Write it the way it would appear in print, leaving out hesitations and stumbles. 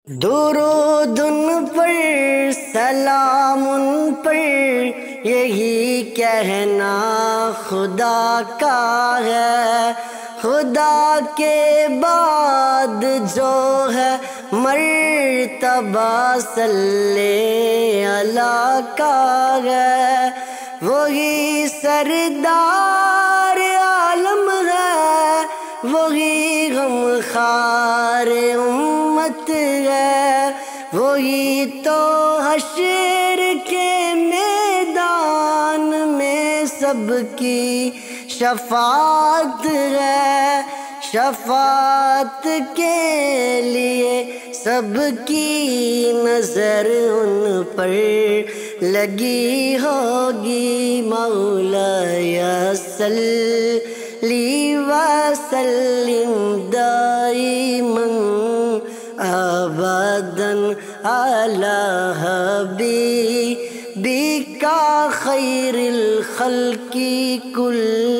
درود ان پر سلام ان پر یہی کہنا خدا کا ہے، خدا کے بعد جو ہے مرتبہ صلی اللہ کا ہے، وہی سردار عالم ہے، وہی غمخوار امت ہے، وہی تو حشر کے میدان میں سب کی شفاعت ہے، شفاعت کے لیے سب کی نظر ان پر لگی ہوگی۔ مولا صلی وسلم دائما ابدا علی حبیبک خیر الخلق کل